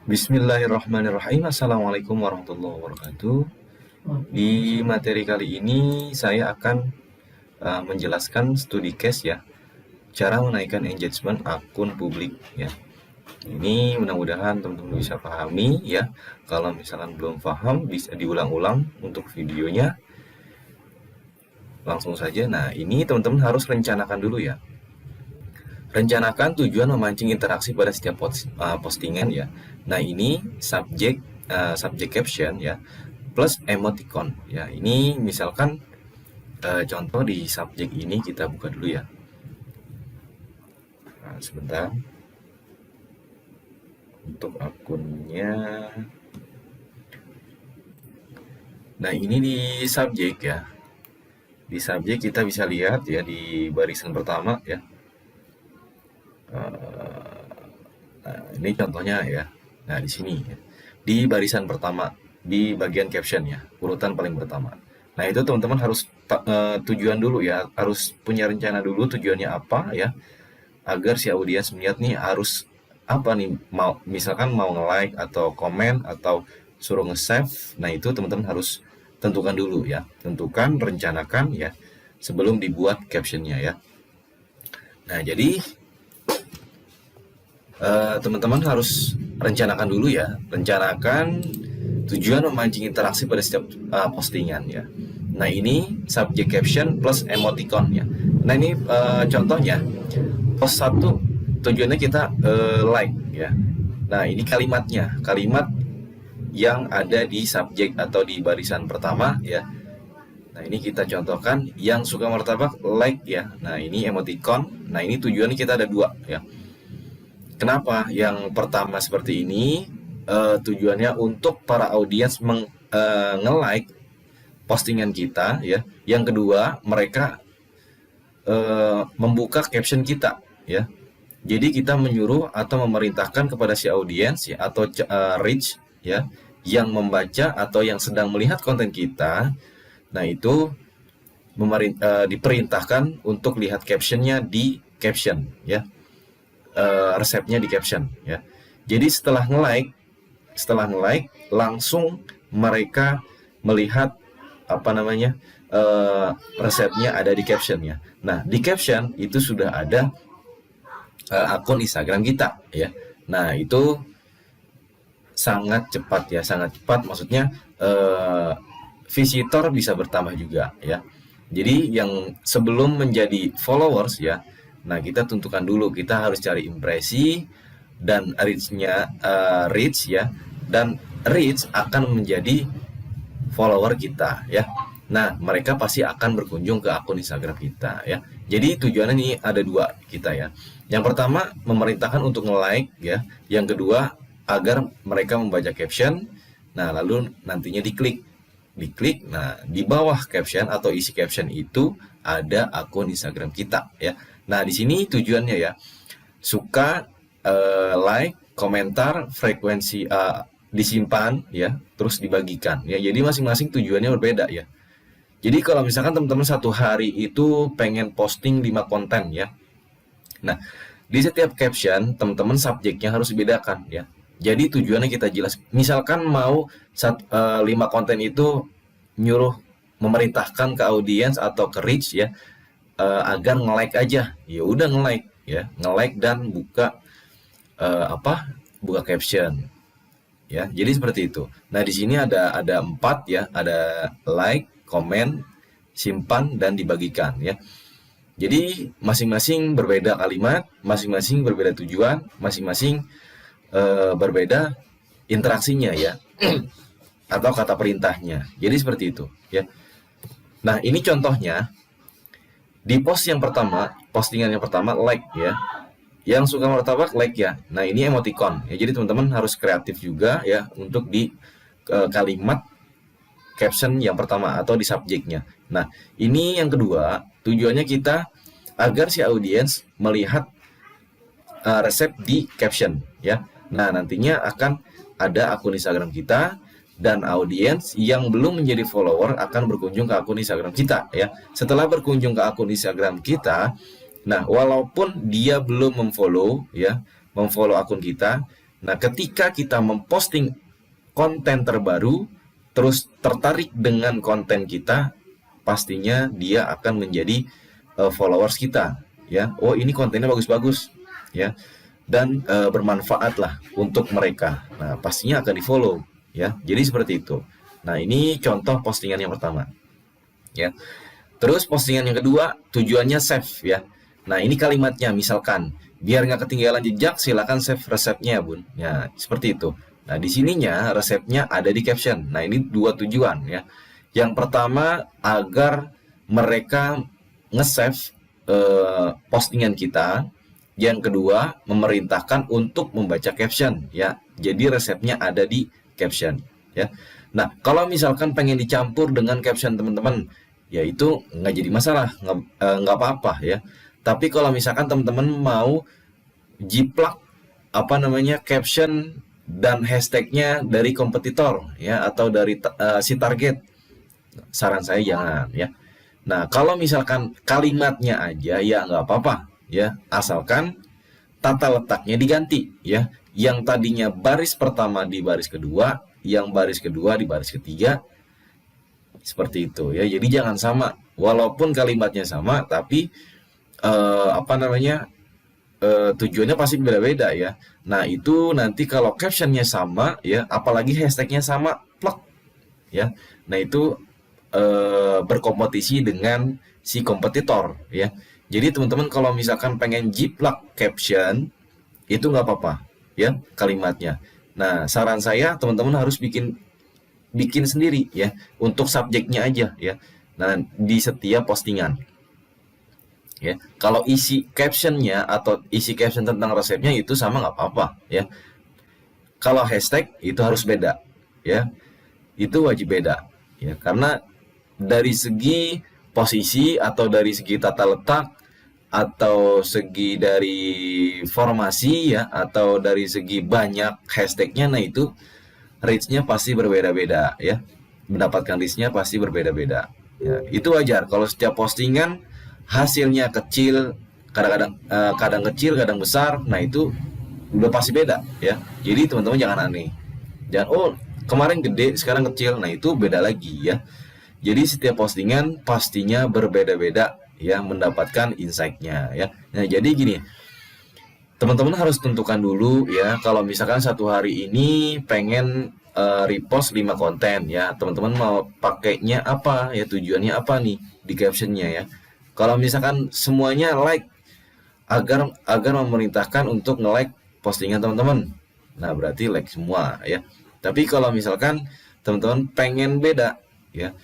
Bismillahirrahmanirrahim. Assalamualaikum warahmatullahi wabarakatuh. Di materi kali ini saya akan menjelaskan studi case ya, cara menaikkan engagement akun publik ya. Ini mudah-mudahan teman-teman bisa pahami ya. Kalau misalkan belum paham bisa diulang-ulang untuk videonya. Langsung saja. Nah, ini teman-teman harus rencanakan dulu ya. Rencanakan tujuan memancing interaksi pada setiap postingan ya. Nah, ini subjek caption ya plus emoticon ya. Ini misalkan contoh di subjek ini kita buka dulu ya. Nah, sebentar. Untuk akunnya. Nah, ini di subjek ya. Di subjek kita bisa lihat ya di barisan pertama ya. Nah, ini contohnya ya. Nah, di sini ya. Di barisan pertama di bagian caption ya, urutan paling pertama. Nah, itu teman-teman harus tujuan dulu ya, harus punya rencana dulu tujuannya apa ya, agar si audiens melihat nih harus apa nih, mau misalkan mau nge-like atau komen atau suruh nge-save. Nah, itu teman-teman harus tentukan dulu ya, tentukan, rencanakan ya sebelum dibuat captionnya ya. Nah, jadi teman-teman harus rencanakan dulu ya, rencanakan tujuan memancing interaksi pada setiap postingan ya. Nah, ini subject caption plus emoticon ya. Nah, ini contohnya post 1 tujuannya kita like ya. Nah, ini kalimatnya, kalimat yang ada di subjek atau di barisan pertama ya. Nah, ini kita contohkan yang suka martabak like ya. Nah, ini emoticon. Nah, ini tujuannya kita ada 2 ya. Kenapa? Yang pertama seperti ini tujuannya untuk para audiens nge-like postingan kita ya. Yang kedua, mereka membuka caption kita ya. Jadi kita menyuruh atau memerintahkan kepada si audiens ya, atau reach ya, yang membaca atau yang sedang melihat konten kita. Nah, itu diperintahkan untuk lihat captionnya di caption ya. Resepnya di caption ya. Jadi setelah nge-like langsung mereka melihat apa namanya resepnya ada di caption ya. Nah, di caption itu sudah ada akun Instagram kita ya. Nah, itu sangat cepat ya, sangat cepat, maksudnya visitor bisa bertambah juga ya. Jadi yang sebelum menjadi followers ya, nah kita tentukan dulu, kita harus cari impresi dan reach-nya reach ya, dan reach akan menjadi follower kita ya. Nah, mereka pasti akan berkunjung ke akun Instagram kita ya. Jadi tujuannya ini ada 2 kita ya. Yang pertama memerintahkan untuk nge-like ya. Yang kedua agar mereka membaca caption. Nah, lalu nantinya diklik. Nah, di bawah caption atau isi caption itu ada akun Instagram kita ya. Nah, di sini tujuannya ya, suka, like, komentar, frekuensi disimpan ya, terus dibagikan ya. Jadi masing-masing tujuannya berbeda ya. Jadi kalau misalkan teman-teman satu hari itu pengen posting 5 konten ya. Nah, di setiap caption teman-teman subjeknya harus dibedakan ya. Jadi tujuannya kita jelas. Misalkan mau 5 konten itu nyuruh memerintahkan ke audiens atau ke reach ya, agar nge-like aja. Ya udah nge-like ya, nge-like dan buka buka caption. Ya, jadi seperti itu. Nah, di sini ada 4 ya, ada like, komen, simpan, dan dibagikan ya. Jadi masing-masing berbeda kalimat, masing-masing berbeda tujuan, masing-masing berbeda interaksinya ya, atau kata perintahnya. Jadi seperti itu ya. Nah, ini contohnya di post yang pertama, postingan yang pertama like ya. Yang suka martabak like ya. Nah, ini emoticon ya. Jadi teman-teman harus kreatif juga ya untuk di kalimat caption yang pertama atau di subjeknya. Nah, ini yang kedua, tujuannya kita agar si audiens melihat resep di caption ya. Nah, nantinya akan ada akun Instagram kita, dan audiens yang belum menjadi follower akan berkunjung ke akun Instagram kita ya. Setelah berkunjung ke akun Instagram kita, nah walaupun dia belum memfollow ya, memfollow akun kita, Nah, ketika kita memposting konten terbaru, terus tertarik dengan konten kita, pastinya dia akan menjadi followers kita, ya. Oh, ini kontennya bagus-bagus, ya, dan bermanfaat lah untuk mereka. Nah, pastinya akan di follow, ya. Jadi seperti itu. Nah, ini contoh postingan yang pertama, ya. Terus postingan yang kedua, tujuannya save, ya. Nah, ini kalimatnya, misalkan biar nggak ketinggalan jejak, silakan save resepnya, Bun. Ya, seperti itu. Nah, di sininya resepnya ada di caption. Nah, ini dua tujuan, ya. Yang pertama, agar mereka nge-save postingan kita. Yang kedua, memerintahkan untuk membaca caption, ya. Jadi resepnya ada di caption, ya. Nah, kalau misalkan pengen dicampur dengan caption teman-teman, ya itu nggak jadi masalah, nggak apa-apa, ya. Tapi kalau misalkan teman-teman mau jiplak apa namanya caption dan hashtagnya dari kompetitor, ya, atau dari si target, saran saya jangan, ya. Nah, kalau misalkan kalimatnya aja, ya nggak apa-apa, ya, asalkan tata letaknya diganti, ya. Yang tadinya baris pertama di baris kedua, yang baris kedua di baris ketiga, seperti itu, ya. Jadi jangan sama, walaupun kalimatnya sama, tapi apa namanya tujuannya pasti beda-beda, ya. Nah, itu nanti kalau captionnya sama, ya, apalagi hashtagnya sama, plak, ya. Nah, itu berkompetisi dengan si kompetitor, ya. Jadi teman-teman kalau misalkan pengen jiplak caption, itu nggak apa-apa, ya, kalimatnya. Nah, saran saya teman-teman harus bikin bikin sendiri, ya, untuk subjeknya aja, ya. Nah, di setiap postingan, ya. Kalau isi captionnya atau isi caption tentang resepnya itu sama nggak apa-apa, ya. Kalau hashtag itu harus beda, ya. Itu wajib beda, ya. Karena dari segi posisi atau dari segi tata letak atau segi dari formasi, ya, atau dari segi banyak hashtagnya, nah itu reach-nya pasti berbeda-beda, ya. Mendapatkan reach-nya pasti berbeda-beda, ya. Itu wajar kalau setiap postingan hasilnya kecil, kadang-kadang kadang kecil, kadang besar. Nah, itu udah pasti beda, ya. Jadi teman-teman jangan aneh. Jangan, oh, kemarin gede, sekarang kecil. Nah, itu beda lagi, ya. Jadi setiap postingan pastinya berbeda-beda, ya, mendapatkan insight-nya, ya. Nah, jadi gini, teman-teman harus tentukan dulu, ya, kalau misalkan satu hari ini pengen repost 5 konten, ya, teman-teman mau pakainya apa, ya, tujuannya apa nih di captionnya, ya. Kalau misalkan semuanya like, agar memerintahkan untuk nge-like postingan teman-teman, nah berarti like semua, ya. Tapi kalau misalkan teman-teman pengen beda, ya,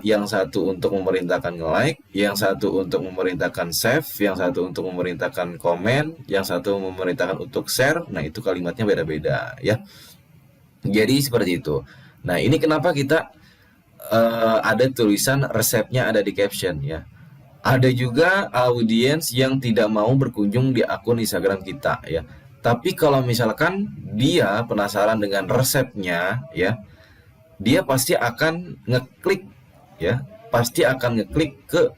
yang satu untuk memerintahkan nge-like, yang satu untuk memerintahkan save, yang satu untuk memerintahkan komen, yang satu memerintahkan untuk share, nah itu kalimatnya beda-beda, ya. Jadi seperti itu. Nah, ini kenapa kita ada tulisan resepnya ada di caption, ya. Ada juga audiens yang tidak mau berkunjung di akun Instagram kita, ya. Tapi kalau misalkan dia penasaran dengan resepnya, ya, dia pasti akan ngeklik, ya, pasti akan ngeklik ke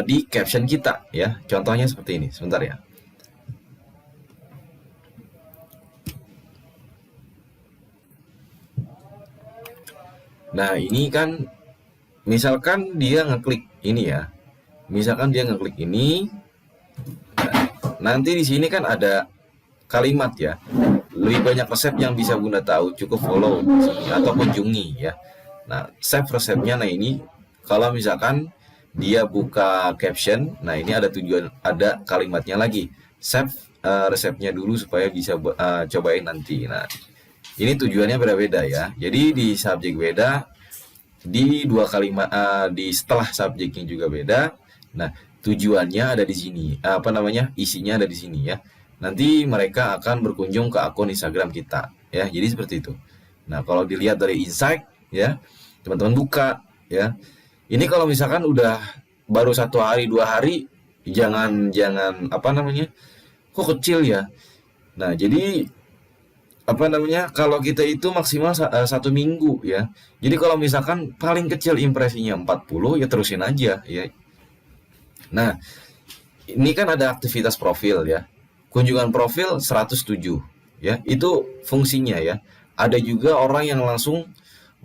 di caption kita, ya. Contohnya seperti ini, sebentar, ya. Nah, ini kan misalkan dia ngeklik ini, ya. Misalkan dia ngeklik ini, nanti di sini kan ada kalimat, ya. Lebih banyak resep yang bisa Bunda tahu, cukup follow di sini atau kunjungi, ya. Nah, save resepnya. Nah, ini kalau misalkan dia buka caption, nah ini ada tujuan, ada kalimatnya lagi. Save resepnya dulu supaya bisa cobain nanti. Nah, ini tujuannya beda-beda, ya. Jadi di subjek beda, di dua kalimat, di setelah subjeknya juga beda. Nah, tujuannya ada di sini, apa namanya, isinya ada di sini, ya. Nanti mereka akan berkunjung ke akun Instagram kita, ya. Jadi seperti itu. Nah, kalau dilihat dari insight, ya, teman-teman buka, ya. Ini kalau misalkan udah baru 1 hari 2 hari, jangan apa namanya, kok kecil, ya. Nah, jadi apa namanya, kalau kita itu maksimal 1 minggu, ya. Jadi kalau misalkan paling kecil impresinya 40, ya terusin aja, ya. Nah, ini kan ada aktivitas profil, ya. Kunjungan profil 107. ya. Itu fungsinya ya. Ada juga orang yang langsung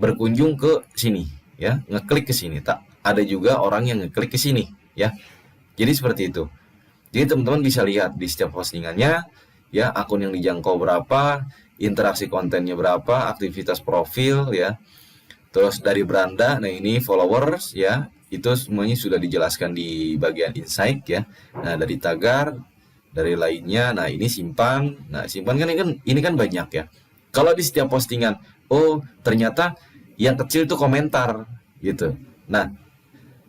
berkunjung ke sini ya, ngeklik ke sini. Tak ada juga orang yang ngeklik ke sini ya. Jadi seperti itu. Jadi teman-teman bisa lihat di setiap postingannya ya, akun yang dijangkau berapa, interaksi kontennya berapa, aktivitas profil ya. Terus dari beranda, nah ini followers ya, itu semuanya sudah dijelaskan di bagian insight ya. Nah, dari tagar, dari lainnya, nah ini simpan. Nah, simpan kan ini kan banyak ya. Kalau di setiap postingan, oh ternyata yang kecil itu komentar gitu. Nah,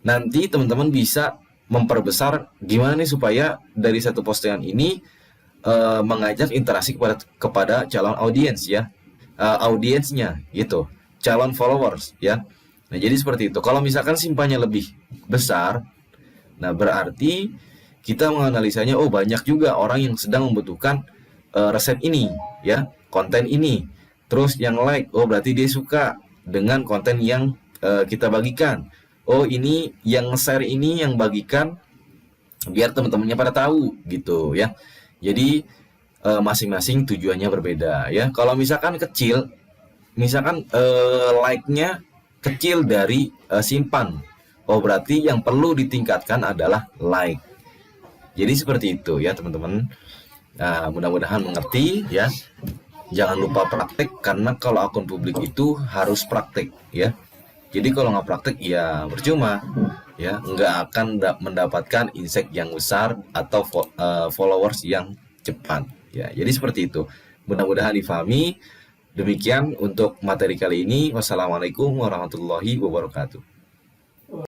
nanti teman-teman bisa memperbesar gimana nih supaya dari satu postingan ini mengajak interaksi kepada calon audiens ya, audiensnya gitu, calon followers ya. Nah, jadi seperti itu. Kalau misalkan simpannya lebih besar, nah berarti kita menganalisanya, oh banyak juga orang yang sedang membutuhkan resep ini ya, konten ini. Terus yang like, oh berarti dia suka dengan konten yang kita bagikan. Oh ini yang share ini yang bagikan biar teman-temannya pada tahu gitu ya. Jadi masing-masing tujuannya berbeda ya. Kalau misalkan kecil, misalkan like-nya kecil dari simpan, oh berarti yang perlu ditingkatkan adalah like. Jadi seperti itu ya teman-teman. Nah, mudah-mudahan mengerti ya. Jangan lupa praktek, karena kalau akun publik itu harus praktek ya. Jadi kalau nggak praktek ya percuma ya, nggak akan mendapatkan insight yang besar atau followers yang cepat ya. Jadi seperti itu. Mudah-mudahan difahami. Demikian untuk materi kali ini. Wassalamualaikum warahmatullahi wabarakatuh.